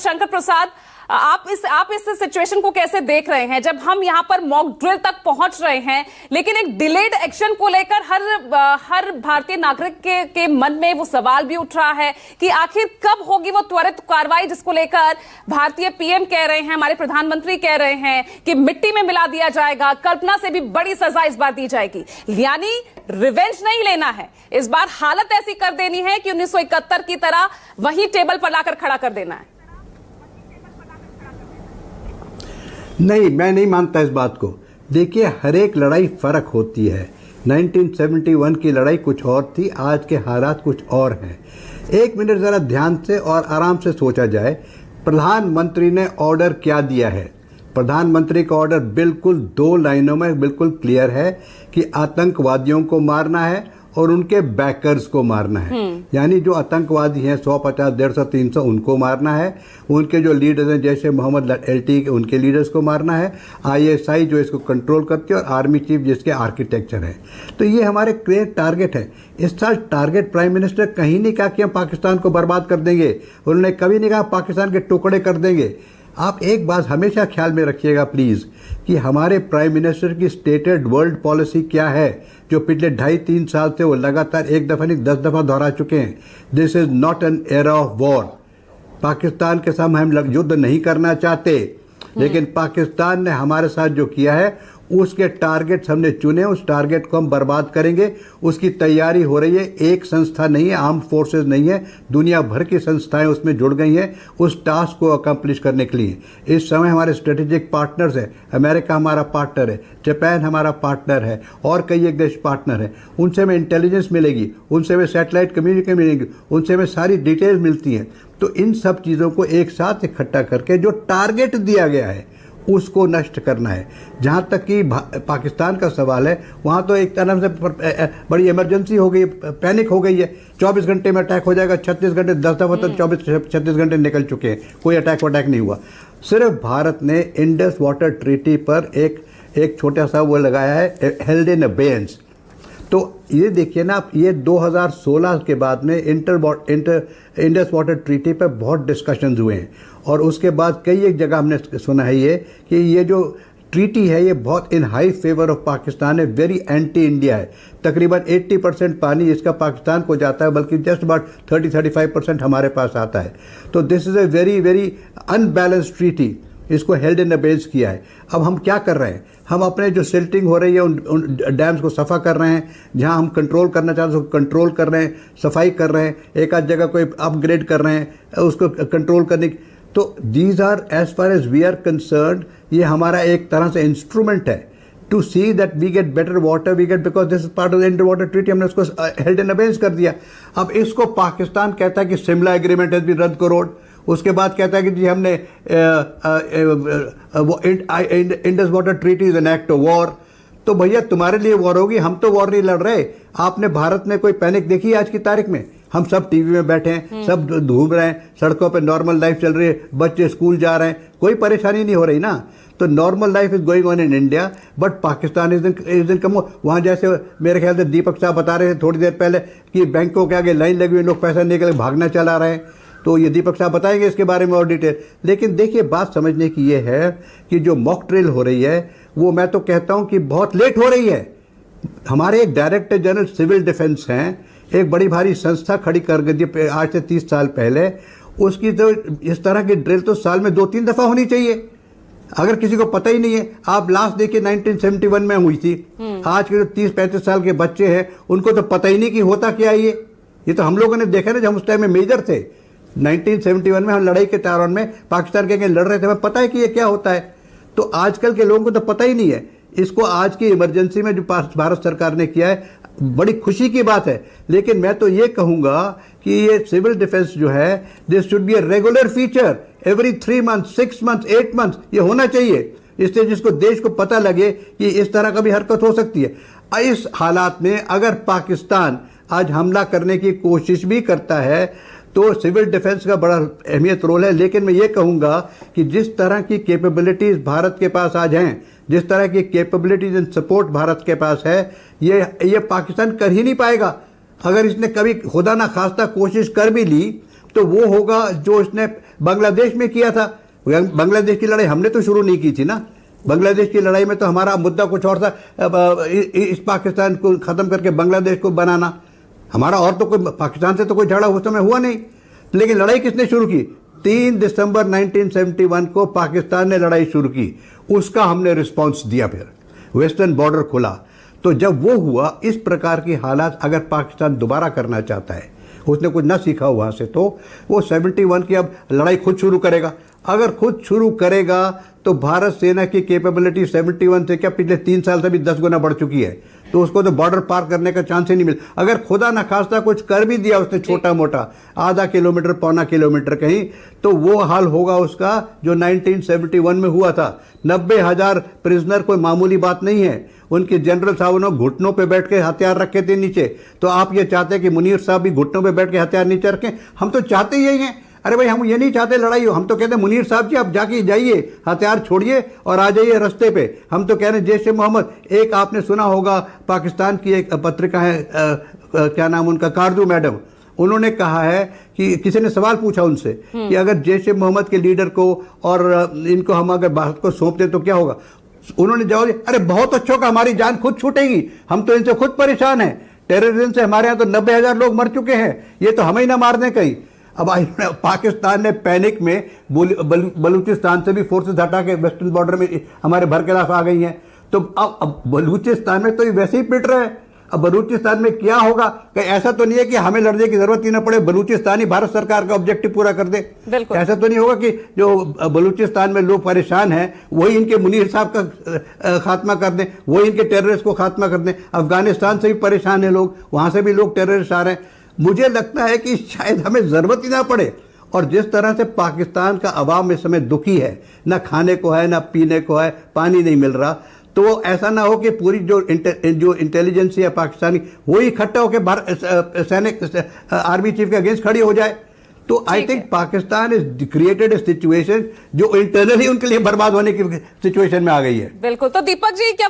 शंकर प्रसाद, आप इस सिचुएशन को कैसे देख रहे हैं, जब हम यहां पर मॉक ड्रिल तक पहुंच रहे हैं लेकिन एक डिलेड एक्शन को लेकर हर भारतीय नागरिक के मन में वो सवाल भी उठ रहा है कि आखिर कब होगी वो त्वरित कार्रवाई, जिसको लेकर भारतीय पीएम कह रहे हैं, हमारे प्रधानमंत्री कह रहे हैं कि मिट्टी में मिला दिया जाएगा, कल्पना से भी बड़ी सजा इस बार दी जाएगी। यानी रिवेंज नहीं लेना है, इस बार हालत ऐसी कर देनी है कि 1971 की तरह वही टेबल पर लाकर खड़ा कर देना है। नहीं, मैं नहीं मानता इस बात को। देखिए, हर एक लड़ाई फर्क होती है। 1971 की लड़ाई कुछ और थी, आज के हालात कुछ और हैं। एक मिनट ज़रा ध्यान से और आराम से सोचा जाए, प्रधानमंत्री ने ऑर्डर क्या दिया है। प्रधानमंत्री का ऑर्डर बिल्कुल 2 लाइनों में बिल्कुल क्लियर है कि आतंकवादियों को मारना है और उनके बैकर्स को मारना है। यानी जो आतंकवादी हैं 150, 150, 300 उनको मारना है, उनके जो लीडर्स हैं जैसे मोहम्मद LT के उनके लीडर्स को मारना है, ISI जो इसको कंट्रोल करती है और आर्मी चीफ जिसके आर्किटेक्चर है। तो ये हमारे क्लियर टारगेट है। इस साल टारगेट प्राइम मिनिस्टर कहीं नहीं कहा कि हम पाकिस्तान को बर्बाद कर देंगे, उन्होंने कभी नहीं कहा पाकिस्तान के टुकड़े कर देंगे। आप एक बात हमेशा ख्याल में रखिएगा प्लीज़ कि हमारे प्राइम मिनिस्टर की स्टेटेड वर्ल्ड पॉलिसी क्या है, जो पिछले 2.5-3 साल से वो लगातार एक दफ़ा नहीं 10 दफ़ा दोहरा चुके हैं। This is not an era of war. Pakistan के साथ हम युद्ध नहीं करना चाहते, लेकिन पाकिस्तान ने हमारे साथ जो किया है उसके टारगेट्स हमने चुने, उस टारगेट को हम बर्बाद करेंगे। उसकी तैयारी हो रही है। एक संस्था नहीं है, आर्म फोर्सेस नहीं है, दुनिया भर की संस्थाएं उसमें जुड़ गई हैं उस टास्क को अकम्प्लिश करने के लिए। इस समय हमारे स्ट्रेटेजिक पार्टनर्स हैं, अमेरिका हमारा पार्टनर है, जापान हमारा पार्टनर है और कई एक देश पार्टनर है। उनसे हमें इंटेलिजेंस मिलेगी, उनसे हमें सैटेलाइट कम्युनिकेशन मिलेगी, उनसे हमें सारी डिटेल्स मिलती हैं। तो इन सब चीज़ों को एक साथ इकट्ठा करके जो टारगेट दिया गया है उसको नष्ट करना है। जहाँ तक कि पाकिस्तान का सवाल है, वहाँ तो एक तरह से बड़ी इमरजेंसी हो गई, पैनिक हो गई है। 24 घंटे में अटैक हो जाएगा, 36 घंटे 10 दफ़ा तो 24-36 घंटे निकल चुके हैं, कोई अटैक नहीं हुआ। सिर्फ भारत ने इंडस वाटर ट्रीटी पर एक छोटा सा वो लगाया है, हेल्ड इन अबेयंस। तो ये देखिए ना आप, ये 2016 के बाद में इंडस वाटर ट्रीटी पर बहुत डिस्कशंस हुए हैं और उसके बाद कई एक जगह हमने सुना है ये कि ये जो ट्रीटी है ये बहुत इन हाई फेवर ऑफ पाकिस्तान है, वेरी एंटी इंडिया है। तकरीबन 80% पानी इसका पाकिस्तान को जाता है, बल्कि जस्ट अबाउट 30-35% हमारे पास आता है। तो this is a very very unbalanced treaty, इसको हेल्ड इन अबेयंस किया है। अब हम क्या कर रहे हैं, हम अपने जो सिल्टिंग हो रही है उन डैम्स को सफ़ा कर रहे हैं, जहां हम कंट्रोल करना चाहते हैं उसको कंट्रोल कर रहे हैं, सफाई कर रहे हैं, एक आध जगह कोई अपग्रेड कर रहे हैं उसको कंट्रोल करने की। तो these are as far as we are concerned, ये हमारा एक तरह से इंस्ट्रूमेंट है to see that we get better water, we get, because this is part of the Indus Water Treaty. हमने उसको हेल्ड इन अबेयंस कर दिया। अब इसको पाकिस्तान कहता है कि शिमला एग्रीमेंट हैज बीन रद्द करो, उसके बाद कहता है कि जी हमने Indus water treaty is an act of war. तो भैया तुम्हारे लिए वॉर होगी, हम तो वॉर नहीं लड़ रहे। आपने भारत में कोई पैनिक देखी आज की तारीख में? हम सब टीवी में बैठे हैं, सब घूम रहे हैं, सड़कों पे नॉर्मल लाइफ चल रही है, बच्चे स्कूल जा रहे हैं, कोई परेशानी नहीं हो रही ना। तो normal life is going on in India, but Pakistan is in come. वहाँ जैसे मेरे ख्याल से दीपक साहब बता रहे थे थोड़ी देर पहले कि बैंकों के आगे लाइन लगी हुई, लोग पैसा निकल भागना चला रहे हैं। तो ये दीपक साहब बताएंगे इसके बारे में और डिटेल। लेकिन देखिए, बात समझने की ये है कि जो मॉक ड्रिल हो रही है वो मैं तो कहता हूं कि बहुत लेट हो रही है। हमारे एक डायरेक्टर जनरल सिविल डिफेंस हैं, एक बड़ी भारी संस्था खड़ी कर गई आज से 30 साल पहले। उसकी तो इस तरह की ड्रिल तो साल में 2-3 दफ़ा होनी चाहिए। अगर किसी को पता ही नहीं है, आप लास्ट देखिए 1971 में हुई थी। आज के जो 30-35 साल के बच्चे हैं उनको तो पता ही नहीं कि होता क्या है ये तो हम लोगों ने देखा ना, जब हम उस टाइम में मेजर थे 1971 में, हम लड़ाई के दौरान में पाकिस्तान के लड़ रहे थे, हमें पता है कि ये क्या होता है। तो आजकल के लोगों को तो पता ही नहीं है। इसको आज की इमरजेंसी में जो भारत सरकार ने किया है, बड़ी खुशी की बात है। लेकिन मैं तो ये कहूंगा कि ये सिविल डिफेंस जो है, this should be a regular feature, every 3 months, 6 months, 8 months ये होना चाहिए। इससे जिसको देश को पता लगे कि इस तरह का भी हरकत हो सकती है। इस हालात में अगर पाकिस्तान आज हमला करने की कोशिश भी करता है तो सिविल डिफेंस का बड़ा अहमियत रोल है। लेकिन मैं ये कहूँगा कि जिस तरह की कैपेबिलिटीज़ भारत के पास आज हैं, जिस तरह की कैपेबिलिटीज एंड सपोर्ट भारत के पास है, ये पाकिस्तान कर ही नहीं पाएगा। अगर इसने कभी खुदा ना खास्ता कोशिश कर भी ली तो वो होगा जो इसने बांग्लादेश में किया था। बांग्लादेश की लड़ाई हमने तो शुरू नहीं की थी ना। बांग्लादेश की लड़ाई में तो हमारा मुद्दा कुछ और था, इस पाकिस्तान को खत्म करके बांग्लादेश को बनाना हमारा, और तो कोई पाकिस्तान से तो कोई झगड़ा उस समय हुआ नहीं। लेकिन लड़ाई किसने शुरू की? 3 दिसंबर 1971 को पाकिस्तान ने लड़ाई शुरू की, उसका हमने रिस्पांस दिया। फिर वेस्टर्न बॉर्डर खुला। तो जब वो हुआ, इस प्रकार की हालात अगर पाकिस्तान दोबारा करना चाहता है, उसने कुछ ना सीखा वहां से, तो वो 71 की अब लड़ाई खुद शुरू करेगा। अगर खुद शुरू करेगा तो भारत सेना की कैपेबिलिटी 71 से क्या पिछले 3 साल से भी 10 गुना बढ़ चुकी है, तो उसको तो बॉर्डर पार करने का चांस ही नहीं मिला। अगर खुदा न खास्ता कुछ कर भी दिया उसने छोटा मोटा, आधा किलोमीटर पौना किलोमीटर कहीं, तो वो हाल होगा उसका जो 1971 में हुआ था। 90,000 प्रिजनर कोई मामूली बात नहीं है। उनके जनरल साहब ने घुटनों पे बैठ के हथियार रखे थे नीचे। तो आप ये चाहते हैं कि मुनीर साहब भी घुटनों पे बैठ के हथियार नीचे रखें? हम तो चाहते यही हैं। अरे भाई, हम ये नहीं चाहते लड़ाई हो। हम तो कहते हैं मुनीर साहब जी आप जाके जाइए, हथियार छोड़िए और आ जाइए रास्ते पे। हम तो कह रहे हैं जैश ए मोहम्मद, एक आपने सुना होगा पाकिस्तान की एक पत्रिका है, क्या नाम उनका, कारजू मैडम, उन्होंने कहा है कि किसी ने सवाल पूछा उनसे कि अगर जैश ए मोहम्मद के लीडर को और इनको हम अगर भारत को सौंप दें तो क्या होगा? उन्होंने जवाब दिया, अरे बहुत अच्छा होगा, हमारी जान खुद छूटेगी, हम तो इनसे खुद परेशान हैं। टेररिज्म से हमारे यहाँ तो 90,000 लोग मर चुके हैं, ये तो हमें ही ना मार दें कहीं। अब पाकिस्तान ने पैनिक में बलूचिस्तान से भी फोर्सेस हटा के वेस्टर्न बॉर्डर में हमारे भरखिलाफ आ गई हैं। तो अब बलूचिस्तान में तो ये वैसे ही पिट रहे हैं। अब बलूचिस्तान में क्या होगा? कहीं ऐसा तो नहीं है कि हमें लड़ने की जरूरत ही ना पड़े, बलूचिस्तान ही भारत सरकार का ऑब्जेक्टिव पूरा कर दे। ऐसा तो नहीं होगा कि जो बलूचिस्तान में लोग परेशान हैं वही इनके मुनीर साहब का खात्मा कर दें, वही इनके टेररिस्ट को खात्मा कर दें। अफगानिस्तान से भी परेशान है लोग, वहां से भी लोग टेररिस्ट आ रहे हैं। मुझे लगता है कि शायद हमें जरूरत ही ना पड़े। और जिस तरह से पाकिस्तान का अवाम इस समय दुखी है, ना खाने को है, ना पीने को है, पानी नहीं मिल रहा, तो ऐसा ना हो कि पूरी जो इंटेलिजेंस है पाकिस्तानी वो इकट्ठा होकर सैनिक आर्मी चीफ के अगेंस्ट खड़ी हो जाए। तो I think Pakistan is created a situation जो इंटरनली उनके लिए बर्बाद होने की सिचुएशन में आ गई है। बिल्कुल। तो दीपक जी, क्या